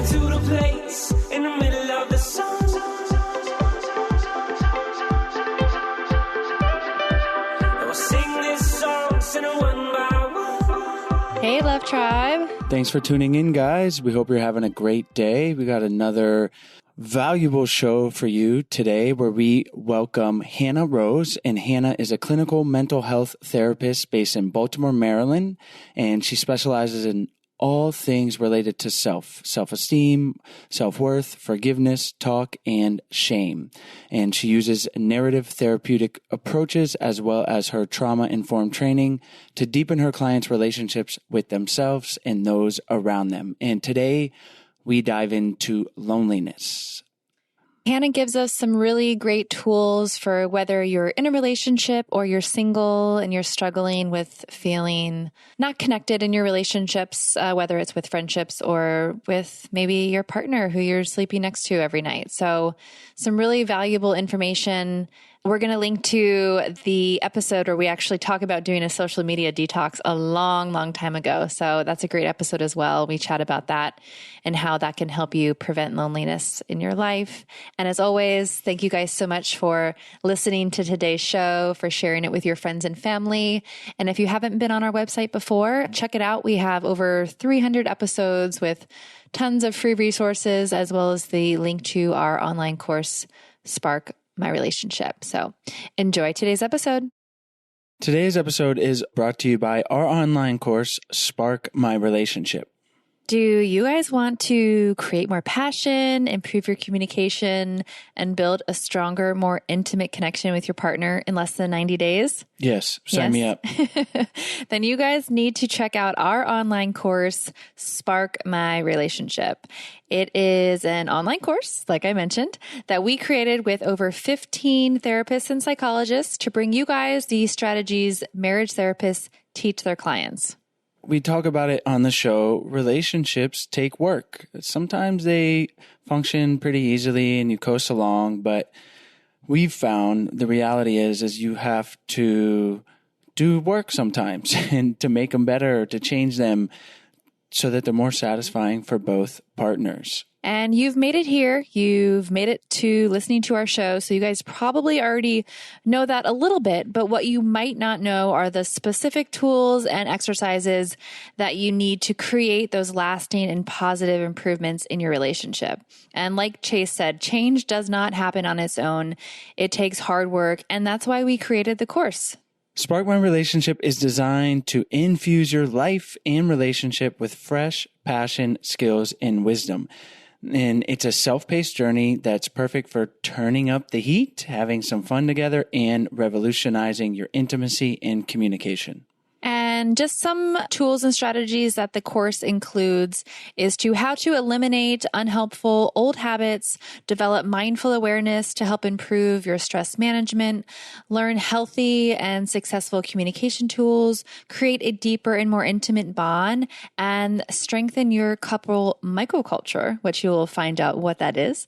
to the place in the middle of the sun. And we'll sing this song, sing it one by one. Hey, Love Tribe. Thanks for tuning in, guys. We hope you're having a great day. We got another valuable show for you today where we welcome Hannah Rose. And Hannah is a clinical mental health therapist based in Baltimore, Maryland. And she specializes in all things related to self-esteem, self-worth, forgiveness, talk, and shame. And she uses narrative therapeutic approaches as well as her trauma-informed training to deepen her clients' relationships with themselves and those around them. And today, we dive into loneliness. Hannah gives us some really great tools for whether you're in a relationship or you're single and you're struggling with feeling not connected in your relationships, whether it's with friendships or with maybe your partner who you're sleeping next to every night. So some really valuable information. We're going to link to the episode where we actually talk about doing a social media detox a long, long time ago. So that's a great episode as well. We chat about that and how that can help you prevent loneliness in your life. And as always, thank you guys so much for listening to today's show, for sharing it with your friends and family. And if you haven't been on our website before, check it out. We have over 300 episodes with tons of free resources, as well as the link to our online course, Spark My Relationship. So enjoy today's episode. Today's episode is brought to you by our online course, Spark My Relationship. Do you guys want to create more passion, improve your communication, and build a stronger, more intimate connection with your partner in less than 90 days? Yes, sign me up. Then you guys need to check out our online course, Spark My Relationship. It is an online course, like I mentioned, that we created with over 15 therapists and psychologists to bring you guys the strategies marriage therapists teach their clients. We talk about it on the show. Relationships take work. Sometimes they function pretty easily and you coast along, but we've found the reality is you have to do work sometimes and to make them better, to change them so that they're more satisfying for both partners. And you've made it here. You've made it to listening to our show. So you guys probably already know that a little bit, but what you might not know are the specific tools and exercises that you need to create those lasting and positive improvements in your relationship. And like Chase said, change does not happen on its own. It takes hard work. And that's why we created the course. Spark My Relationship is designed to infuse your life and relationship with fresh passion, skills, and wisdom. And it's a self-paced journey that's perfect for turning up the heat, having some fun together, and revolutionizing your intimacy and communication. And just some tools and strategies that the course includes is to how to eliminate unhelpful old habits, develop mindful awareness to help improve your stress management, learn healthy and successful communication tools, create a deeper and more intimate bond, and strengthen your couple microculture, which you will find out what that is.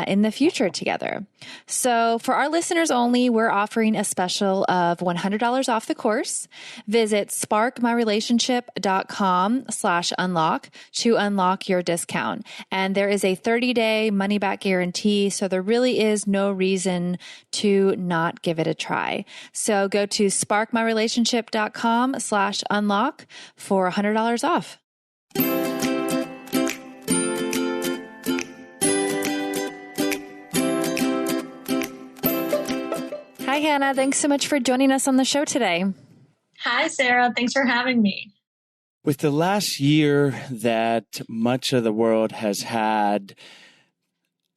In the future together. So for our listeners only, we're offering a special of $100 off the course. Visit sparkmyrelationship.com/unlock to unlock your discount. And there is a 30-day money-back guarantee. So there really is no reason to not give it a try. So go to sparkmyrelationship.com/unlock for $100 off. Hi, Hannah. Thanks so much for joining us on the show today. Hi, Sarah. Thanks for having me. With the last year that much of the world has had,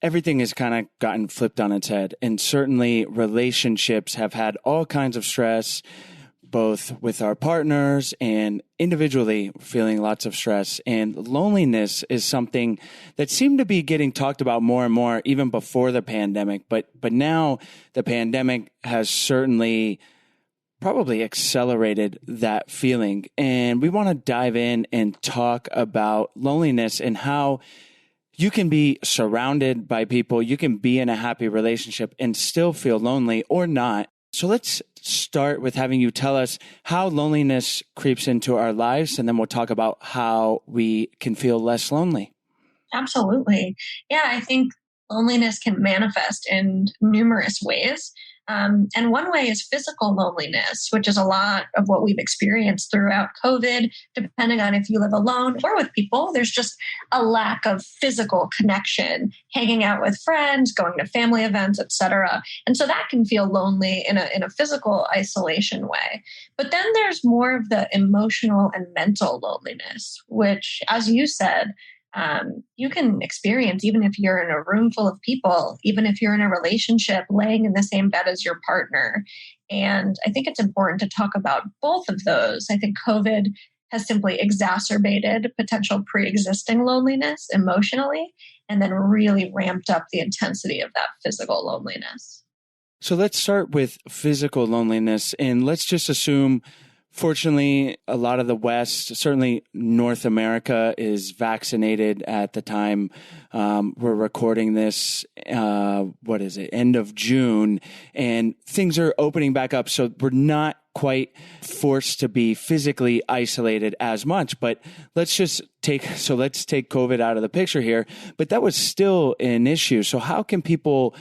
everything has kind of gotten flipped on its head. And certainly relationships have had all kinds of stress, both with our partners and individually feeling lots of stress. And loneliness is something that seemed to be getting talked about more and more even before the pandemic. But now the pandemic has certainly probably accelerated that feeling. And we want to dive in and talk about loneliness and how you can be surrounded by people, you can be in a happy relationship and still feel lonely or not. So let's start with having you tell us how loneliness creeps into our lives, and then we'll talk about how we can feel less lonely. Absolutely. Yeah, I think loneliness can manifest in numerous ways. And one way is physical loneliness, which is a lot of what we've experienced throughout COVID, depending on if you live alone or with people. There's just a lack of physical connection, hanging out with friends, going to family events, etc. And so that can feel lonely in a physical isolation way. But then there's more of the emotional and mental loneliness, which, as you said, you can experience even if you're in a room full of people, even if you're in a relationship, laying in the same bed as your partner. And I think it's important to talk about both of those. I think COVID has simply exacerbated potential pre-existing loneliness emotionally, and then really ramped up the intensity of that physical loneliness. So let's start with physical loneliness, and let's just assume, fortunately, a lot of the West, certainly North America, is vaccinated at the time we're recording this. End of June, and things are opening back up. So we're not quite forced to be physically isolated as much. But let's take COVID out of the picture here. But that was still an issue. So how can people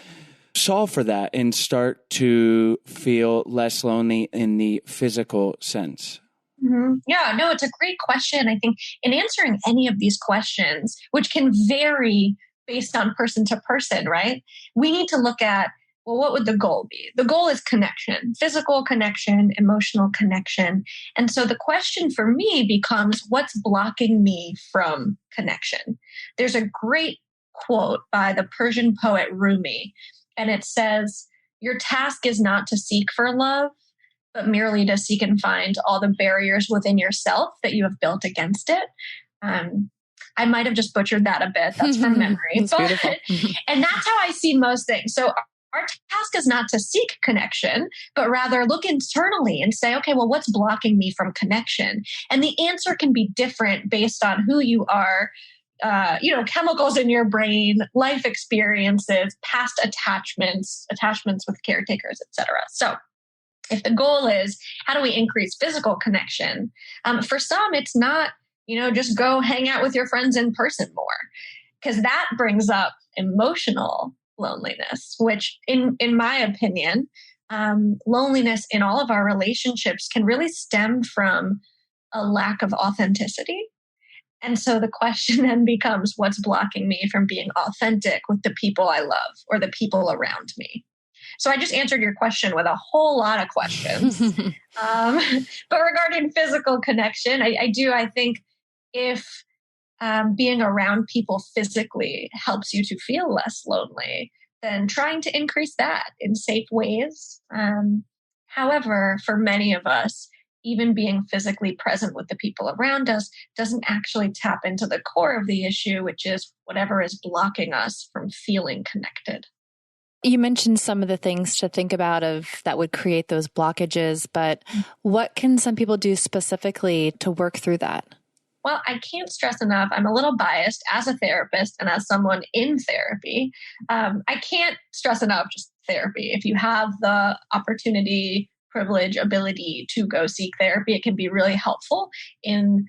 solve for that and start to feel less lonely in the physical sense? Mm-hmm. Yeah, no, it's a great question. I think in answering any of these questions, which can vary based on person to person, right? We need to look at, well, what would the goal be? The goal is connection, physical connection, emotional connection. And so the question for me becomes, what's blocking me from connection? There's a great quote by the Persian poet Rumi. And it says, your task is not to seek for love, but merely to seek and find all the barriers within yourself that you have built against it. I might have just butchered that a bit. That's from memory. And that's how I see most things. So our task is not to seek connection, but rather look internally and say, okay, well, what's blocking me from connection? And the answer can be different based on who you are, chemicals in your brain, life experiences, past attachments with caretakers, etc. So if the goal is, how do we increase physical connection? For some, it's not, just go hang out with your friends in person more, because that brings up emotional loneliness, which in my opinion, loneliness in all of our relationships can really stem from a lack of authenticity. And so the question then becomes, what's blocking me from being authentic with the people I love or the people around me? So I just answered your question with a whole lot of questions. But regarding physical connection, I think if being around people physically helps you to feel less lonely, then trying to increase that in safe ways. However, for many of us, even being physically present with the people around us doesn't actually tap into the core of the issue, which is whatever is blocking us from feeling connected. You mentioned some of the things to think about that would create those blockages, but what can some people do specifically to work through that? Well, I can't stress enough. I'm a little biased as a therapist and as someone in therapy. I can't stress enough just therapy. If you have the opportunity, privilege, ability to go seek therapy, it can be really helpful in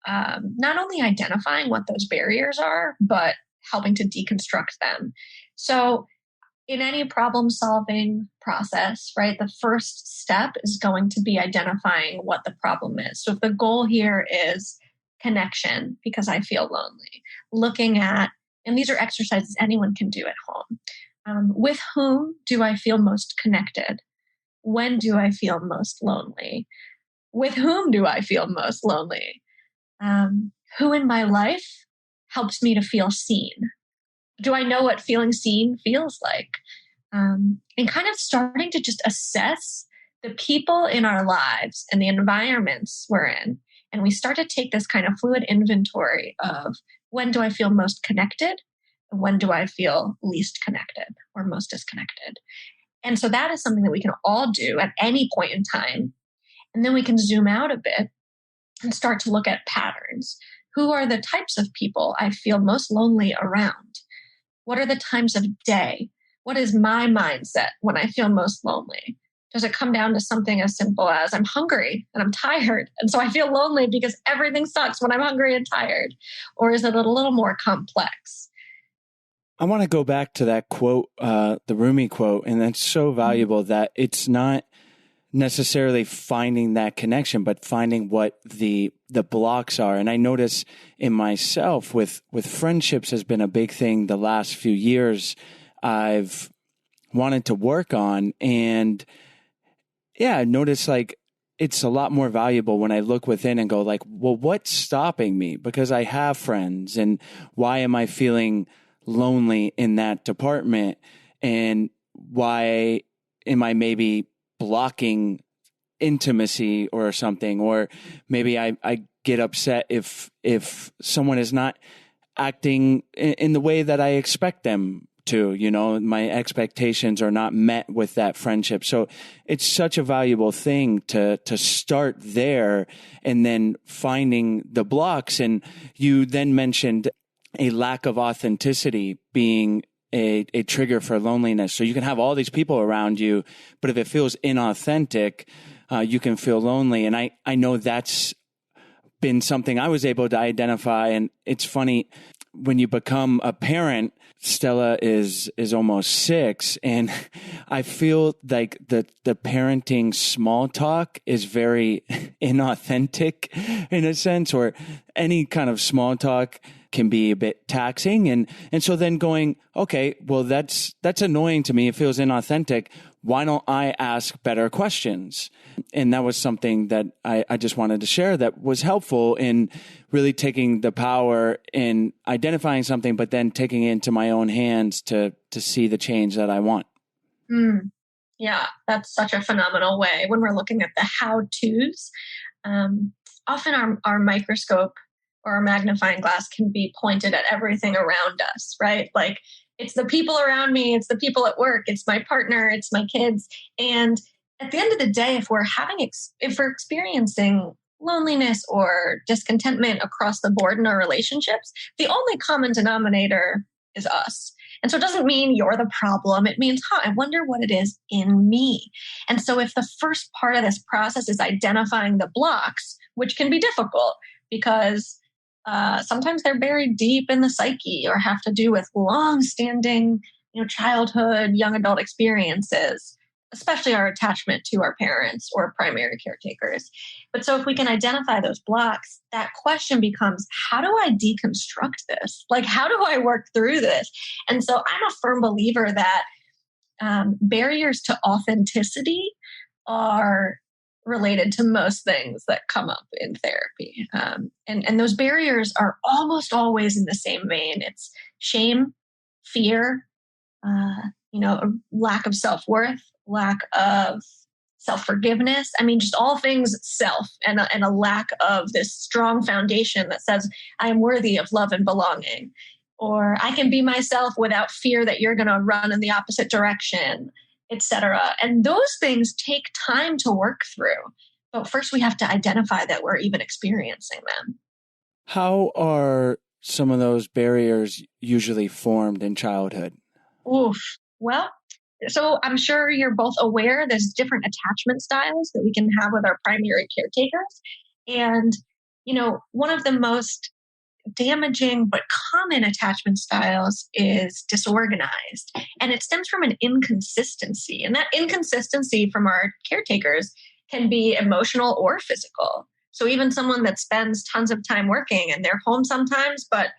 not only identifying what those barriers are, but helping to deconstruct them. So in any problem-solving process, right, the first step is going to be identifying what the problem is. So if the goal here is connection, because I feel lonely, looking at, and these are exercises anyone can do at home, with whom do I feel most connected? When do I feel most lonely? With whom do I feel most lonely? Who in my life helps me to feel seen? Do I know what feeling seen feels like? And kind of starting to just assess the people in our lives and the environments we're in. And we start to take this kind of fluid inventory of, when do I feel most connected? And when do I feel least connected or most disconnected? And so that is something that we can all do at any point in time. And then we can zoom out a bit and start to look at patterns. Who are the types of people I feel most lonely around? What are the times of day? What is my mindset when I feel most lonely? Does it come down to something as simple as I'm hungry and I'm tired, and so I feel lonely because everything sucks when I'm hungry and tired? Or is it a little more complex? I want to go back to that quote, the Rumi quote, and that's so valuable that it's not necessarily finding that connection, but finding what the blocks are. And I notice in myself with friendships has been a big thing the last few years I've wanted to work on. And yeah, I notice like it's a lot more valuable when I look within and go like, well, what's stopping me? Because I have friends, and why am I feeling lonely in that department? And why am I maybe blocking intimacy or something? Or maybe I get upset if someone is not acting in the way that I expect them to, my expectations are not met with that friendship. So it's such a valuable thing to start there and then finding the blocks. And you then mentioned a lack of authenticity being a trigger for loneliness. So you can have all these people around you, but if it feels inauthentic, you can feel lonely. And I know that's been something I was able to identify. And it's funny, when you become a parent, Stella is almost 6, and I feel like the parenting small talk is very inauthentic in a sense, or any kind of small talk can be a bit taxing. And so then going, okay, well, that's annoying to me. It feels inauthentic. Why don't I ask better questions? And that was something that I just wanted to share that was helpful in really taking the power in identifying something, but then taking it into my own hands to see the change that I want. Yeah, that's such a phenomenal way. When we're looking at the how-tos, often our microscope or our magnifying glass can be pointed at everything around us, right? Like, it's the people around me, it's the people at work, it's my partner, it's my kids. And at the end of the day, if we're experiencing loneliness or discontentment across the board in our relationships, the only common denominator is us. And so it doesn't mean you're the problem. It means, I wonder what it is in me. And so if the first part of this process is identifying the blocks, which can be difficult because sometimes they're buried deep in the psyche or have to do with long-standing, childhood, young adult experiences, especially our attachment to our parents or primary caretakers. But so if we can identify those blocks, that question becomes, how do I deconstruct this? Like, how do I work through this? And so I'm a firm believer that barriers to authenticity are related to most things that come up in therapy. And those barriers are almost always in the same vein. It's shame, fear, a lack of self-worth, lack of self-forgiveness. I mean, just all things self, and a lack of this strong foundation that says, I am worthy of love and belonging, or I can be myself without fear that you're going to run in the opposite direction, etc. And those things take time to work through. But first we have to identify that we're even experiencing them. How are some of those barriers usually formed in childhood? Well, so I'm sure you're both aware there's different attachment styles that we can have with our primary caretakers. And, one of the most damaging but common attachment styles is disorganized. And it stems from an inconsistency. And that inconsistency from our caretakers can be emotional or physical. So even someone that spends tons of time working and they're home sometimes, but,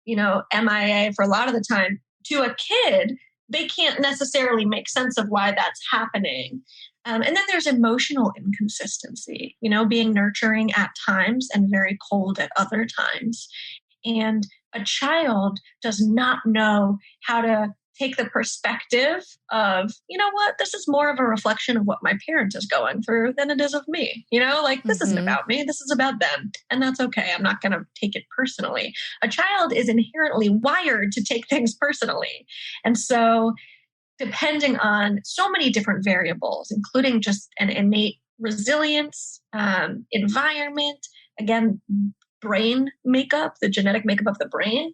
MIA for a lot of the time, to a kid, they can't necessarily make sense of why that's happening. And then there's emotional inconsistency, being nurturing at times and very cold at other times. And a child does not know how to take the perspective of, this is more of a reflection of what my parent is going through than it is of me. This isn't about me. This is about them. And that's okay. I'm not going to take it personally. A child is inherently wired to take things personally. And so depending on so many different variables, including just an innate resilience, environment, again, brain makeup, the genetic makeup of the brain,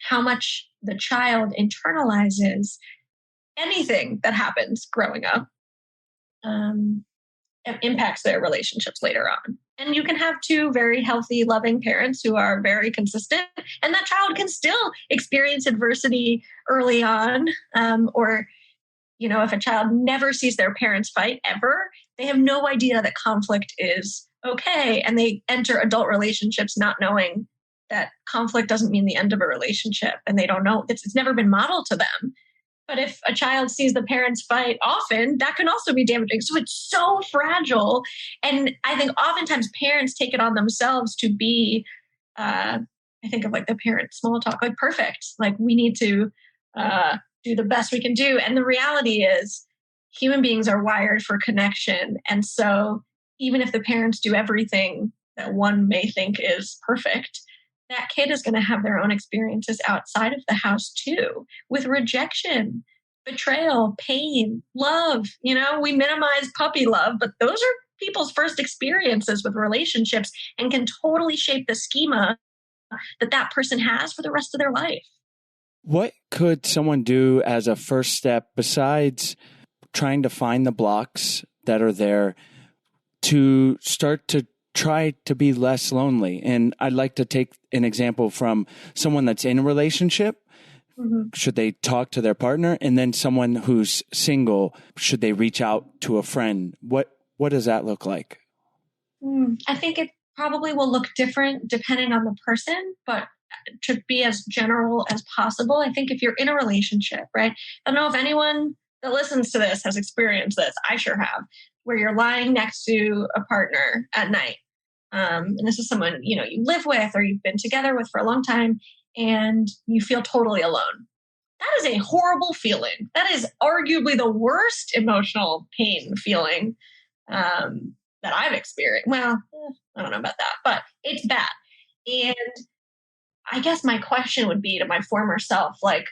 how much the child internalizes anything that happens growing up, impacts their relationships later on. And you can have two very healthy, loving parents who are very consistent, and that child can still experience adversity early on. Or, if a child never sees their parents fight ever, they have no idea that conflict is okay. And they enter adult relationships not knowing that conflict doesn't mean the end of a relationship. And they don't know, it's never been modeled to them. But if a child sees the parents fight often, that can also be damaging. So it's so fragile. And I think oftentimes parents take it on themselves to be, I think of like the parent small talk, like perfect. Like we need to do the best we can do. And the reality is human beings are wired for connection. And so even if the parents do everything that one may think is perfect, that kid is going to have their own experiences outside of the house too, with rejection, betrayal, pain, love. We minimize puppy love, but those are people's first experiences with relationships and can totally shape the schema that person has for the rest of their life. What could someone do as a first step besides trying to find the blocks that are there to start to try to be less lonely? And I'd like to take an example from someone that's in a relationship. Mm-hmm. Should they talk to their partner? And then someone who's single, should they reach out to a friend? What does that look like? I think it probably will look different depending on the person, but to be as general as possible, I think if you're in a relationship, right? I don't know if anyone that listens to this has experienced this. I sure have. Where you're lying next to a partner at night. And this is someone, you live with or you've been together with for a long time and you feel totally alone. That is a horrible feeling. That is arguably the worst emotional pain feeling that I've experienced. Well, I don't know about that, but it's bad. And I guess my question would be to my former self, like,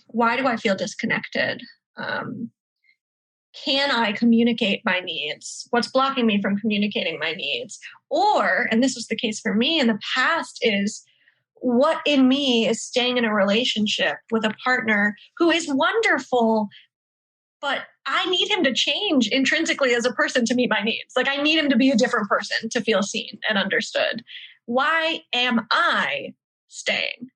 why do I feel disconnected? Can I communicate my needs? What's blocking me from communicating my needs? Or, and this was the case for me in the past, is what in me is staying in a relationship with a partner who is wonderful, but I need him to change intrinsically as a person to meet my needs. Like I need him to be a different person to feel seen and understood. Why am I staying?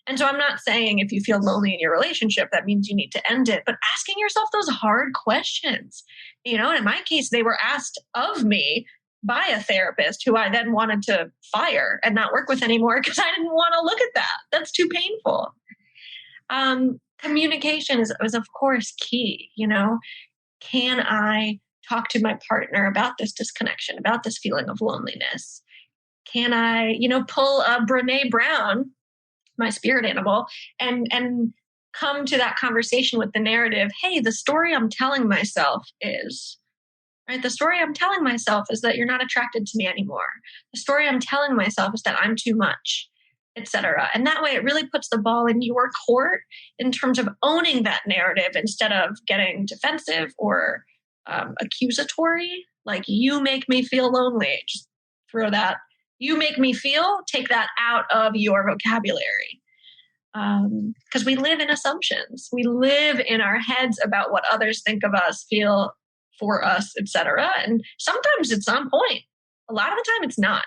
And so I'm not saying if you feel lonely in your relationship, that means you need to end it, but asking yourself those hard questions. And in my case, they were asked of me by a therapist who I then wanted to fire and not work with anymore because I didn't want to look at that. That's too painful. Communication is of course key. Can I talk to my partner about this disconnection, about this feeling of loneliness? Can I, pull a Brené Brown, my spirit animal, and come to that conversation with the narrative, hey, the story I'm telling myself is, right? The story I'm telling myself is that you're not attracted to me anymore. The story I'm telling myself is that I'm too much, etc. And that way it really puts the ball in your court in terms of owning that narrative instead of getting defensive or accusatory. Like, you make me feel lonely. Just throw that. You make me feel, take that out of your vocabulary. Because we live in assumptions. We live in our heads about what others think of us, feel for us, etc. And sometimes it's on point. A lot of the time it's not.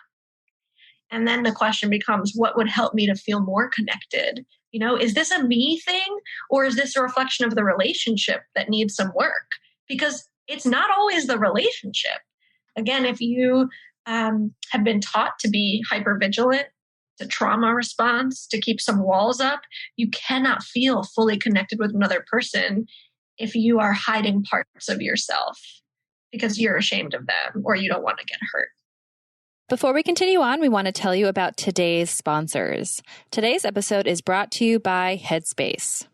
And then the question becomes, what would help me to feel more connected? Is this a me thing, or is this a reflection of the relationship that needs some work? Because it's not always the relationship. Again, if you have been taught to be hypervigilant, to trauma response, to keep some walls up, you cannot feel fully connected with another person if you are hiding parts of yourself because you're ashamed of them or you don't want to get hurt. Before we continue on, we want to tell you about today's sponsors. Today's episode is brought to you by Headspace.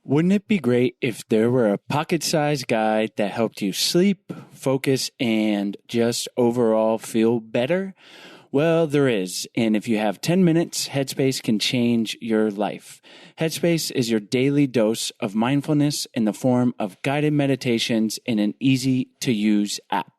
Wouldn't it be great if there were a pocket-sized guide that helped you sleep, focus, and just overall feel better? Well, there is. And if you have 10 minutes, Headspace can change your life. Headspace is your daily dose of mindfulness in the form of guided meditations in an easy-to-use app.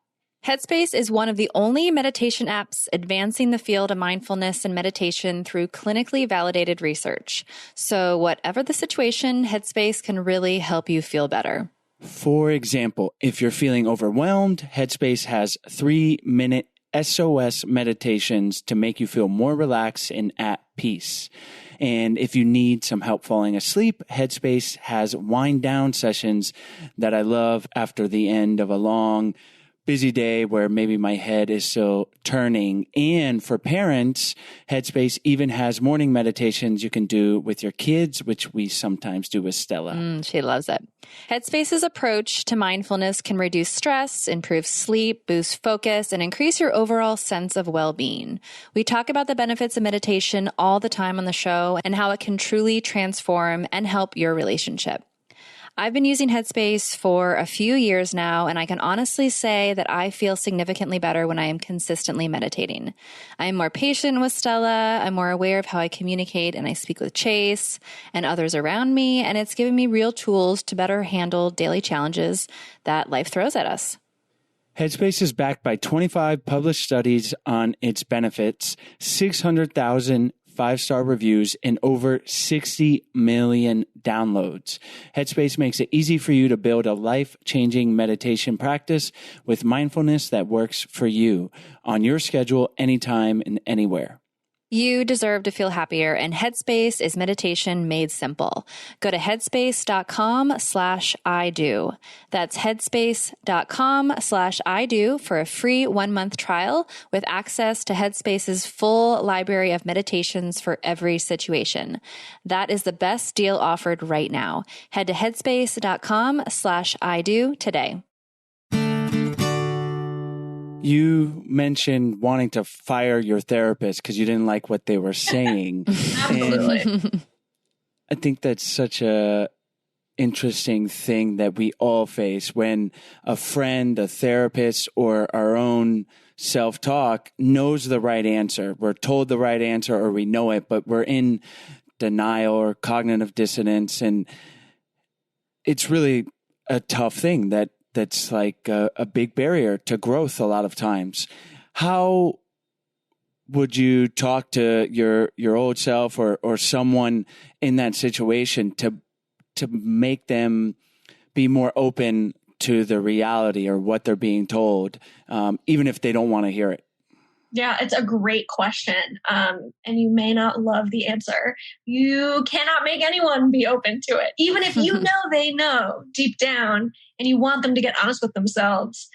Headspace is one of the only meditation apps advancing the field of mindfulness and meditation through clinically validated research. So whatever the situation, Headspace can really help you feel better. For example, if you're feeling overwhelmed, Headspace has 3-minute SOS meditations to make you feel more relaxed and at peace. And if you need some help falling asleep, Headspace has wind down sessions that I love after the end of a long, busy day where maybe my head is still turning. And for parents, Headspace even has morning meditations you can do with your kids, which we sometimes do with Stella. She loves it. Headspace's approach to mindfulness can reduce stress, improve sleep, boost focus, and increase your overall sense of well-being. We talk about the benefits of meditation all the time on the show and how it can truly transform and help your relationship. I've been using Headspace for a few years now, and I can honestly say that I feel significantly better when I am consistently meditating. I am more patient with Stella. I'm more aware of how I communicate and I speak with Chase and others around me, and it's given me real tools to better handle daily challenges that life throws at us. Headspace is backed by 25 published studies on its benefits, 600,000 5-star reviews, and over 60 million downloads. Headspace makes it easy for you to build a life-changing meditation practice with mindfulness that works for you on your schedule, anytime and anywhere. You deserve to feel happier, and Headspace is meditation made simple. Go to headspace.com/IDO. That's headspace.com/IDO for a free 1-month trial with access to Headspace's full library of meditations for every situation. That is the best deal offered right now. Head to headspace.com/IDO today. You mentioned wanting to fire your therapist because you didn't like what they were saying. Absolutely. And I think that's such a interesting thing that we all face when a friend, a therapist, or our own self-talk knows the right answer. We're told the right answer or we know it, but we're in denial or cognitive dissonance. And it's really a tough thing that's like a big barrier to growth a lot of times. How would you talk to your old self or someone in that situation to make them be more open to the reality or what they're being told, even if they don't want to hear it? Yeah, it's a great question. And you may not love the answer. You cannot make anyone be open to it. Even if you know they know deep down and you want them to get honest with themselves,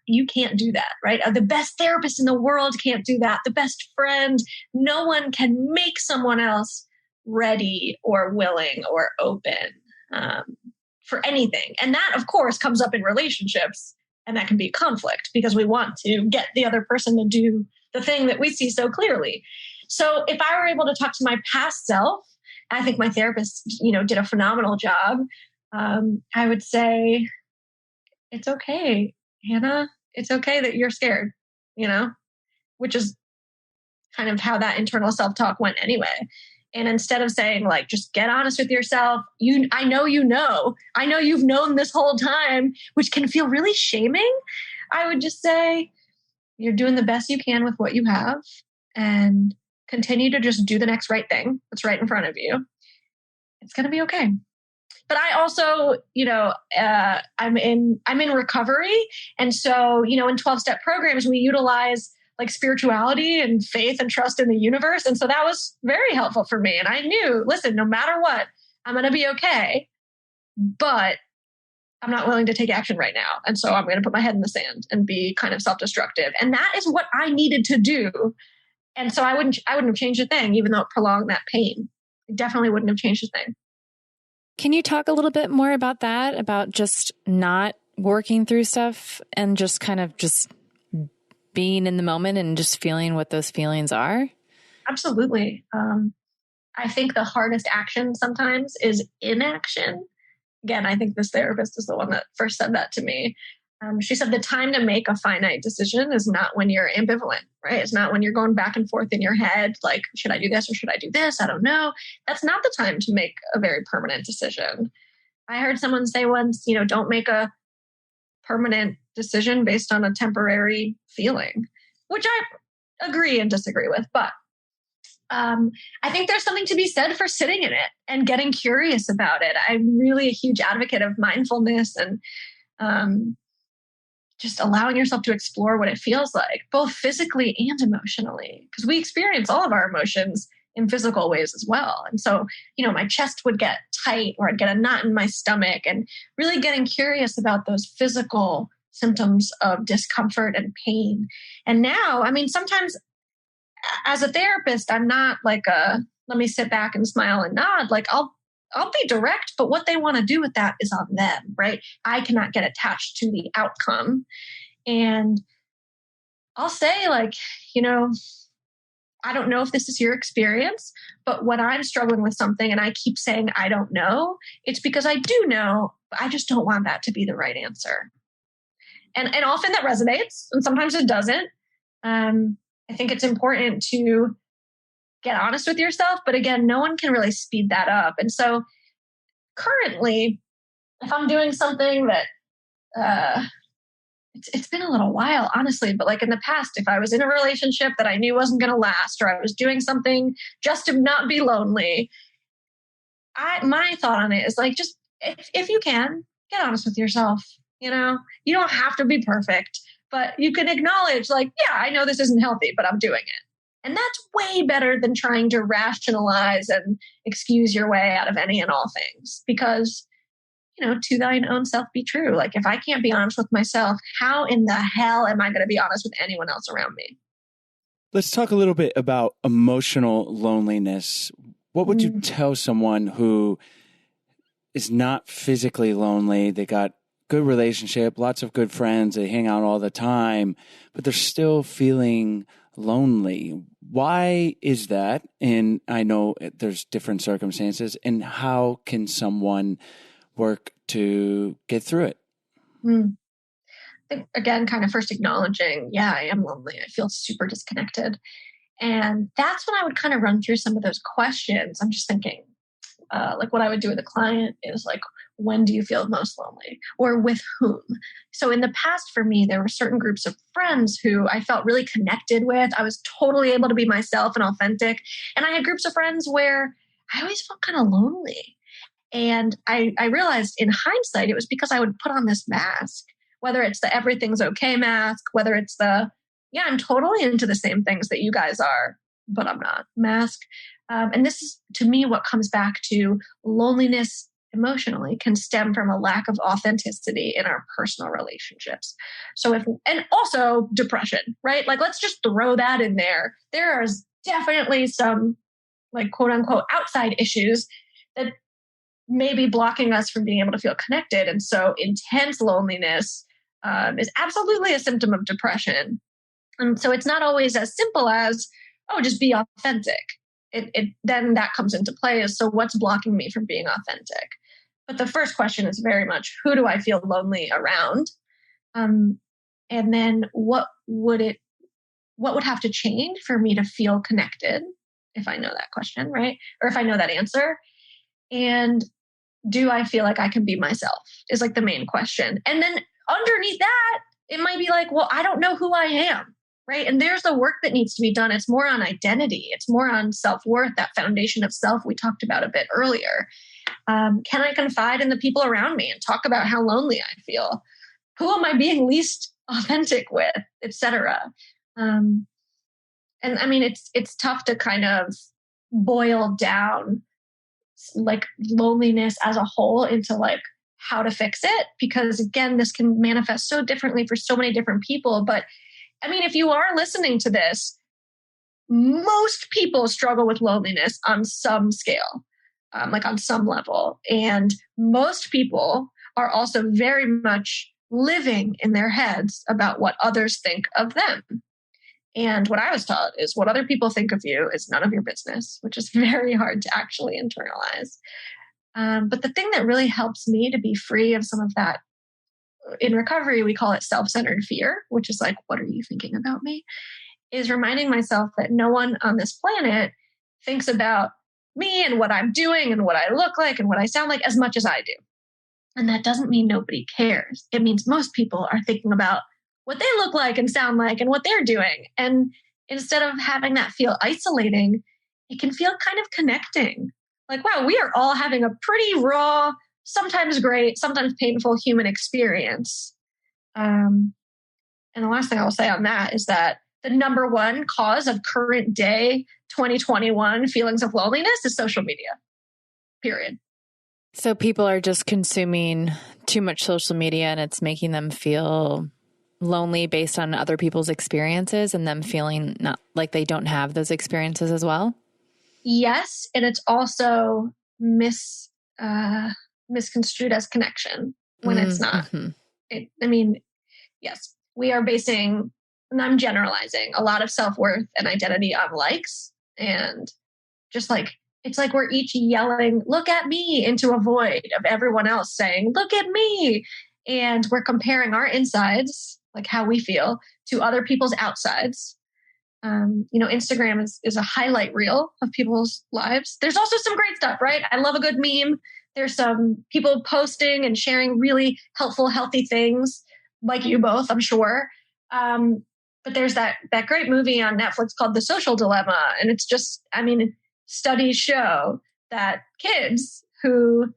you can't do that, right? The best therapist in the world can't do that. The best friend, no one can make someone else ready or willing or open for anything. And that, of course, comes up in relationships. And that can be conflict because we want to get the other person to do the thing that we see so clearly. So if I were able to talk to my past self, I think my therapist, did a phenomenal job. I would say, it's okay, Hannah. It's okay that you're scared, which is kind of how that internal self-talk went anyway. And instead of saying just get honest with yourself, I know you've known this whole time, which can feel really shaming. I would just say you're doing the best you can with what you have and continue to just do the next right thing that's right in front of you. It's going to be okay. But I also, I'm in recovery. And so, in 12-step programs, we utilize spirituality and faith and trust in the universe. And so that was very helpful for me. And I knew, listen, no matter what, I'm going to be okay, but I'm not willing to take action right now. And so I'm going to put my head in the sand and be kind of self-destructive. And that is what I needed to do. And so I wouldn't have changed a thing, even though it prolonged that pain. It definitely wouldn't have changed a thing. Can you talk a little bit more about that, about just not working through stuff and just kind of just being in the moment and just feeling what those feelings are? Absolutely. I think the hardest action sometimes is inaction. Again, I think this therapist is the one that first said that to me. She said the time to make a finite decision is not when you're ambivalent, right? It's not when you're going back and forth in your head, like, should I do this or should I do this? I don't know. That's not the time to make a very permanent decision. I heard someone say once, don't make a permanent decision based on a temporary feeling, which I agree and disagree with. But I think there's something to be said for sitting in it and getting curious about it. I'm really a huge advocate of mindfulness and just allowing yourself to explore what it feels like, both physically and emotionally, because we experience all of our emotions in physical ways as well. And so, my chest would get tight or I'd get a knot in my stomach, and really getting curious about those physical symptoms of discomfort and pain. And now, sometimes as a therapist, I'm not like let me sit back and smile and nod. Like I'll be direct, but what they want to do with that is on them, right? I cannot get attached to the outcome. And I'll say I don't know if this is your experience, but when I'm struggling with something and I keep saying, I don't know, it's because I do know, but I just don't want that to be the right answer. And often that resonates and sometimes it doesn't. I think it's important to get honest with yourself, but again, no one can really speed that up. And so currently, if I'm doing something that, it's been a little while, honestly, but like in the past, if I was in a relationship that I knew wasn't going to last, or I was doing something just to not be lonely, my thought on it is like, just if you can, get honest with yourself. You don't have to be perfect, but you can acknowledge I know this isn't healthy, but I'm doing it. And that's way better than trying to rationalize and excuse your way out of any and all things, because, to thine own self be true. Like if I can't be honest with myself, how in the hell am I going to be honest with anyone else around me? Let's talk a little bit about emotional loneliness. What would you tell someone who is not physically lonely? They got good relationship, lots of good friends, they hang out all the time, but they're still feeling lonely. Why is that? And I know there's different circumstances. And how can someone work to get through it? I think, again, kind of first acknowledging, I am lonely. I feel super disconnected. And that's when I would kind of run through some of those questions. I'm just thinking, what I would do with a client is when do you feel most lonely, or with whom? So in the past for me, there were certain groups of friends who I felt really connected with. I was totally able to be myself and authentic. And I had groups of friends where I always felt kind of lonely. And I realized in hindsight, it was because I would put on this mask, whether it's the everything's okay mask, whether it's the, I'm totally into the same things that you guys are, but I'm not mask. And this is, to me, what comes back to loneliness emotionally can stem from a lack of authenticity in our personal relationships. And also depression, right? Let's just throw that in there. There is definitely some quote unquote outside issues that may be blocking us from being able to feel connected. And so intense loneliness is absolutely a symptom of depression. And so it's not always as simple as, just be authentic. Then that comes into play as, so what's blocking me from being authentic? But the first question is very much, who do I feel lonely around? And then what would have to change for me to feel connected, if I know that question, right? Or if I know that answer? And do I feel like I can be myself is the main question. And then underneath that, it might be I don't know who I am, right? And there's the work that needs to be done. It's more on identity. It's more on self-worth, that foundation of self we talked about a bit earlier. Can I confide in the people around me and talk about how lonely I feel? Who am I being least authentic with, etc.? And it's tough to kind of boil down loneliness as a whole into how to fix it, because again, this can manifest so differently for so many different people. But if you are listening to this, most people struggle with loneliness on some scale. On some level. And most people are also very much living in their heads about what others think of them. And what I was taught is what other people think of you is none of your business, which is very hard to actually internalize. But the thing that really helps me to be free of some of that, in recovery, we call it self-centered fear, which is what are you thinking about me? Is reminding myself that no one on this planet thinks about me and what I'm doing and what I look like and what I sound like as much as I do. And that doesn't mean nobody cares. It means most people are thinking about what they look like and sound like and what they're doing. And instead of having that feel isolating, it can feel kind of connecting. Like, wow, we are all having a pretty raw, sometimes great, sometimes painful human experience. And the last thing I will say on that is that the number one cause of current day 2021 feelings of loneliness is social media, period. So people are just consuming too much social media and it's making them feel lonely based on other people's experiences and them feeling not like they don't have those experiences as well? Yes. And it's also misconstrued as connection when it's not. Mm-hmm. Yes, we are basing, and I'm generalizing, a lot of self-worth and identity on likes. And just like, it's like we're each yelling, look at me, into a void of everyone else saying, look at me. And we're comparing our insides, like how we feel, to other people's outsides. Instagram is a highlight reel of people's lives. There's also some great stuff, right? I love a good meme. There's some people posting and sharing really helpful, healthy things, like you both, I'm sure. But there's that great movie on Netflix called The Social Dilemma. And it's just, studies show that kids who,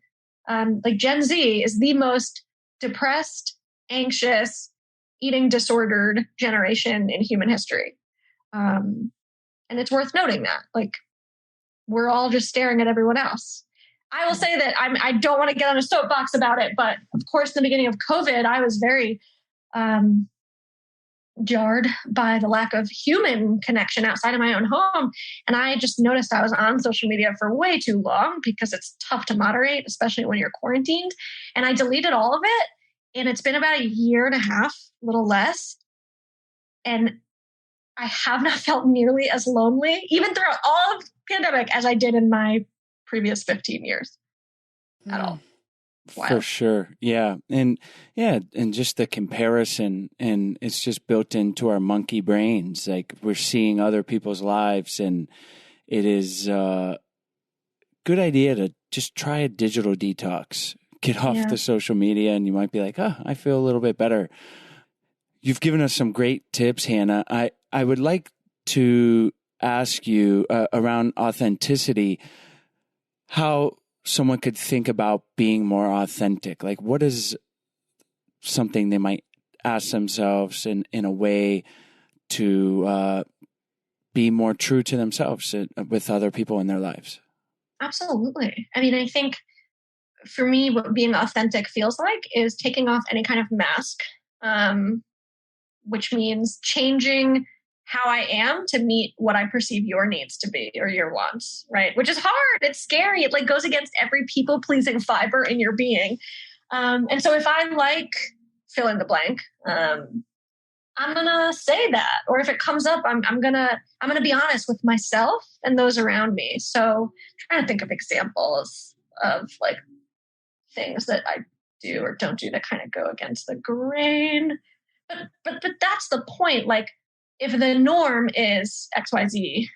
like Gen Z, is the most depressed, anxious, eating disordered generation in human history. And it's worth noting that, like, we're all just staring at everyone else. I will say that I don't want to get on a soapbox about it, but of course, in the beginning of COVID, I was very jarred by the lack of human connection outside of my own home. And I just noticed I was on social media for way too long because it's tough to moderate, especially when you're quarantined. And I deleted all of it. And it's been about a year and a half, a little less. And I have not felt nearly as lonely, even throughout all of the pandemic, as I did in my previous 15 years at all. Wow. For sure. Yeah. And just the comparison, and it's just built into our monkey brains. Like, we're seeing other people's lives, and it is a good idea to just try a digital detox, get off the social media, and you might be like, I feel a little bit better. You've given us some great tips, Hannah. I would like to ask you around authenticity, how someone could think about being more authentic. Like, what is something they might ask themselves in a way to be more true to themselves with other people in their lives? Absolutely. I think for me, what being authentic feels like is taking off any kind of mask, which means changing how I am to meet what I perceive your needs to be or your wants, right? Which is hard. It's scary. It goes against every people-pleasing fiber in your being. And so if I like fill in the blank, I'm gonna say that. Or if it comes up, I'm gonna be honest with myself and those around me. So trying to think of examples of like things that I do or don't do that kind of go against the grain. But that's the point. Like, if the norm is XYZ,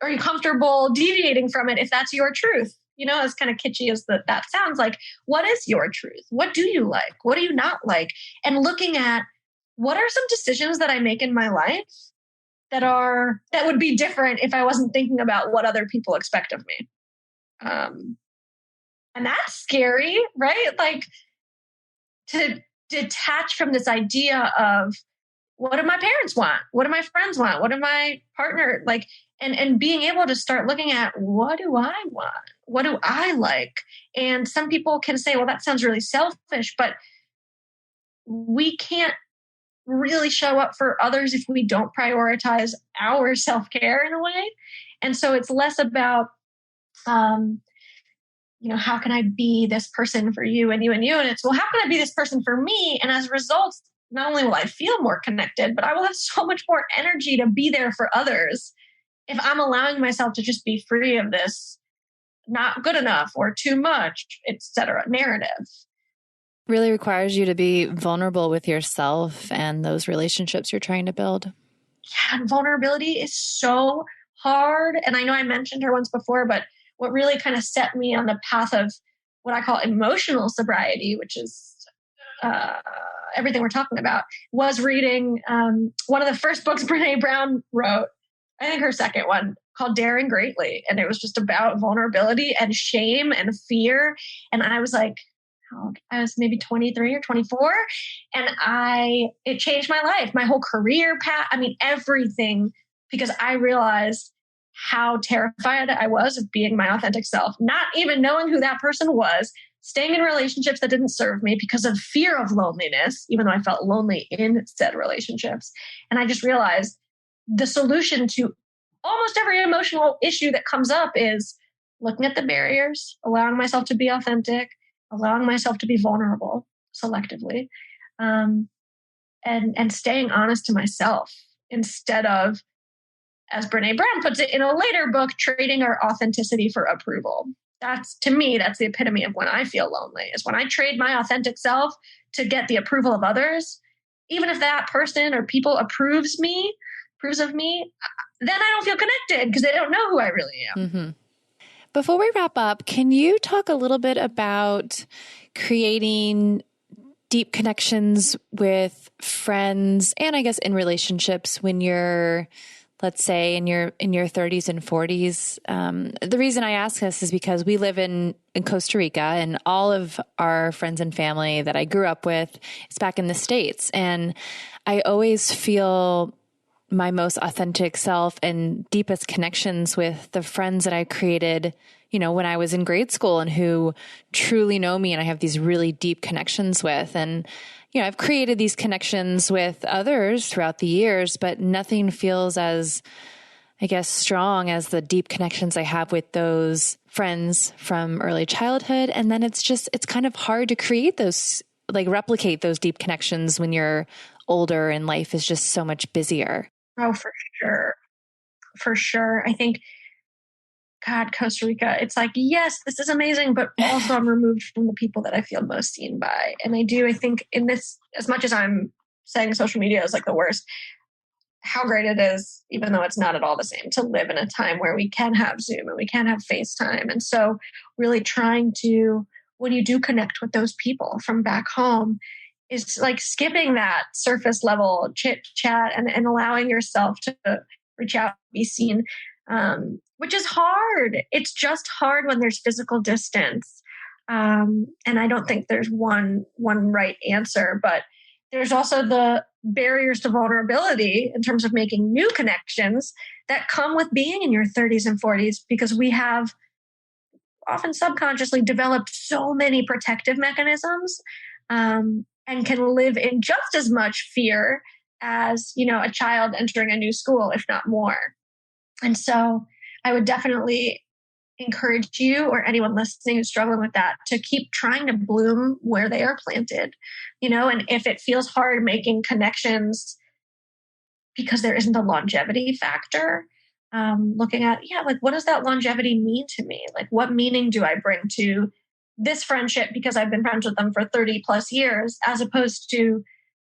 are you comfortable deviating from it if that's your truth? As kind of kitschy as that sounds, like, what is your truth? What do you like? What do you not like? And looking at what are some decisions that I make in my life that would be different if I wasn't thinking about what other people expect of me. And that's scary, right? Like, to detach from this idea of, what do my parents want? What do my friends want? What do my partner like? And being able to start looking at, what do I want? What do I like? And some people can say, well, that sounds really selfish, but we can't really show up for others if we don't prioritize our self-care in a way. And so it's less about, how can I be this person for you and you and you? And it's, well, how can I be this person for me? And as a result, not only will I feel more connected, but I will have so much more energy to be there for others if I'm allowing myself to just be free of this not good enough or too much, etc. narrative. Really requires you to be vulnerable with yourself and those relationships you're trying to build. Yeah, and vulnerability is so hard. And I know I mentioned her once before, but what really kind of set me on the path of what I call emotional sobriety, which is everything we're talking about, was reading one of the first books Brene Brown wrote. I think her second one called Daring Greatly. And it was just about vulnerability and shame and fear. And I was like, I was maybe 23 or 24. And it changed my life, my whole career path. I mean, everything, because I realized how terrified I was of being my authentic self, not even knowing who that person was, staying in relationships that didn't serve me because of fear of loneliness, even though I felt lonely in said relationships. And I just realized the solution to almost every emotional issue that comes up is looking at the barriers, allowing myself to be authentic, allowing myself to be vulnerable selectively, and staying honest to myself instead of, as Brene Brown puts it in a later book, trading our authenticity for approval. To me, that's the epitome of when I feel lonely, is when I trade my authentic self to get the approval of others. Even if that person or people approves of me, then I don't feel connected because they don't know who I really am. Mm-hmm. Before we wrap up, can you talk a little bit about creating deep connections with friends and I guess in relationships when you're, let's say, in your 30s and 40s? The reason I ask this is because we live in Costa Rica, and all of our friends and family that I grew up with is back in the States. And I always feel my most authentic self and deepest connections with the friends that I created, when I was in grade school and who truly know me and I have these really deep connections with. And, I've created these connections with others throughout the years, but nothing feels as, I guess, strong as the deep connections I have with those friends from early childhood. And then it's kind of hard to create those, replicate those deep connections when you're older and life is just so much busier. Oh, for sure. For sure. I think, God, Costa Rica, it's like, yes, this is amazing, but also I'm removed from the people that I feel most seen by. And I think in this, as much as I'm saying social media is like the worst, how great it is, even though it's not at all the same, to live in a time where we can have Zoom and we can have FaceTime. And so really trying to, when you do connect with those people from back home, is like skipping that surface level chit chat and allowing yourself to reach out, be seen, which is hard. It's just hard when there's physical distance. And I don't think there's one right answer, but there's also the barriers to vulnerability in terms of making new connections that come with being in your 30s and 40s, because we have often subconsciously developed so many protective mechanisms, and can live in just as much fear as, a child entering a new school, if not more. And so I would definitely encourage you or anyone listening who's struggling with that to keep trying to bloom where they are planted, and if it feels hard making connections because there isn't a longevity factor, looking at, what does that longevity mean to me? Like, what meaning do I bring to this friendship because I've been friends with them for 30 plus years, as opposed to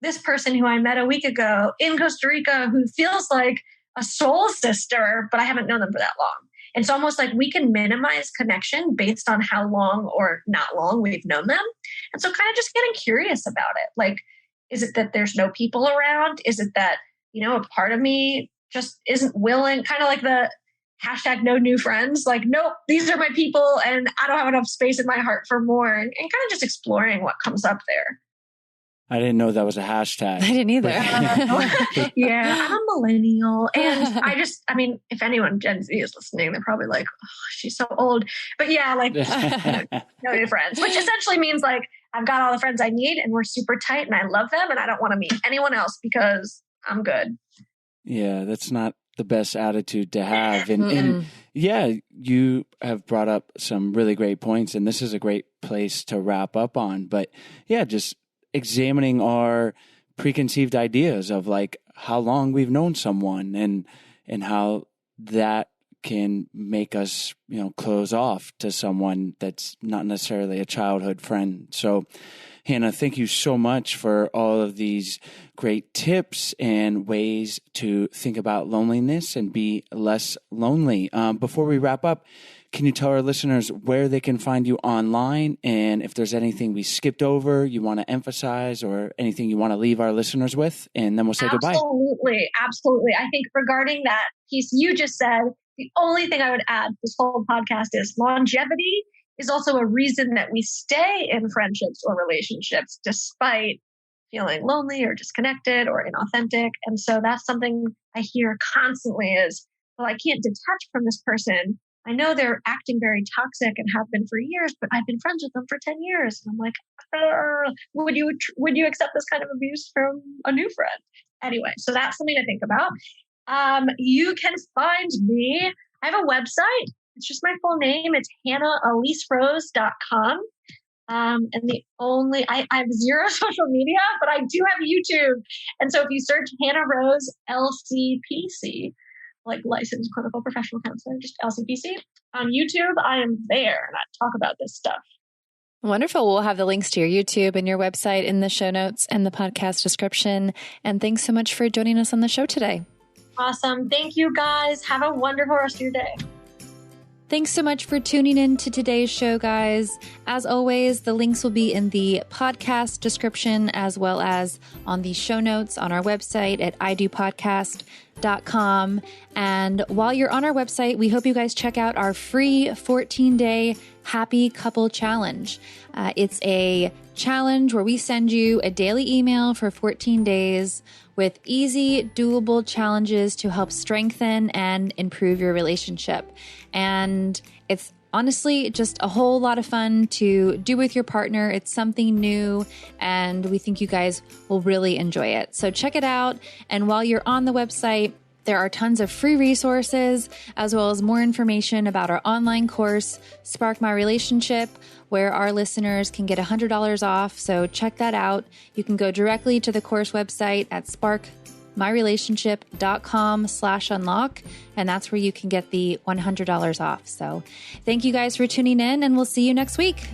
this person who I met a week ago in Costa Rica who feels like a soul sister, but I haven't known them for that long. It's almost like we can minimize connection based on how long or not long we've known them. And so kind of just getting curious about it. Like, is it that there's no people around? Is it that, a part of me just isn't willing, kind of like the hashtag no new friends, like, nope, these are my people and I don't have enough space in my heart for more, and kind of just exploring what comes up there. I didn't know that was a hashtag. I didn't either. Yeah, I'm a millennial. And if anyone Gen Z is listening, they're probably like, oh, she's so old. But yeah, like, no new friends, which essentially means like, I've got all the friends I need and we're super tight and I love them and I don't want to meet anyone else because I'm good. Yeah, that's not the best attitude to have. And yeah, you have brought up some really great points, and this is a great place to wrap up on. But yeah, just examining our preconceived ideas of like how long we've known someone and how that can make us, close off to someone that's not necessarily a childhood friend. So, Hannah, thank you so much for all of these great tips and ways to think about loneliness and be less lonely. Before we wrap up, can you tell our listeners where they can find you online, and if there's anything we skipped over you want to emphasize or anything you want to leave our listeners with, and then we'll say goodbye. Absolutely. I think regarding that piece you just said, the only thing I would add to this whole podcast is longevity is also a reason that we stay in friendships or relationships despite feeling lonely or disconnected or inauthentic. And so that's something I hear constantly is, well, I can't detach from this person. I know they're acting very toxic and have been for years, but I've been friends with them for 10 years. And I'm like, would you accept this kind of abuse from a new friend? Anyway, so that's something to think about. You can find me. I have a website. It's just my full name. It's hannaheliserose.com. And I have zero social media, but I do have YouTube. And so if you search Hannah Rose LCPC, like licensed clinical professional counselor, just LCPC on YouTube, I am there and I talk about this stuff. Wonderful. We'll have the links to your YouTube and your website in the show notes and the podcast description. And thanks so much for joining us on the show today. Awesome. Thank you guys. Have a wonderful rest of your day. Thanks so much for tuning in to today's show, guys. As always, the links will be in the podcast description as well as on the show notes on our website at idopodcast.com. And while you're on our website, we hope you guys check out our free 14-day Happy Couple Challenge. It's a challenge where we send you a daily email for 14 days with easy, doable challenges to help strengthen and improve your relationship. And it's honestly just a whole lot of fun to do with your partner. It's something new, and we think you guys will really enjoy it. So check it out. And while you're on the website, there are tons of free resources, as well as more information about our online course, Spark My Relationship, where our listeners can get $100 off. So check that out. You can go directly to the course website at sparkmyrelationship.com/unlock, and that's where you can get the $100 off. So thank you guys for tuning in, and we'll see you next week.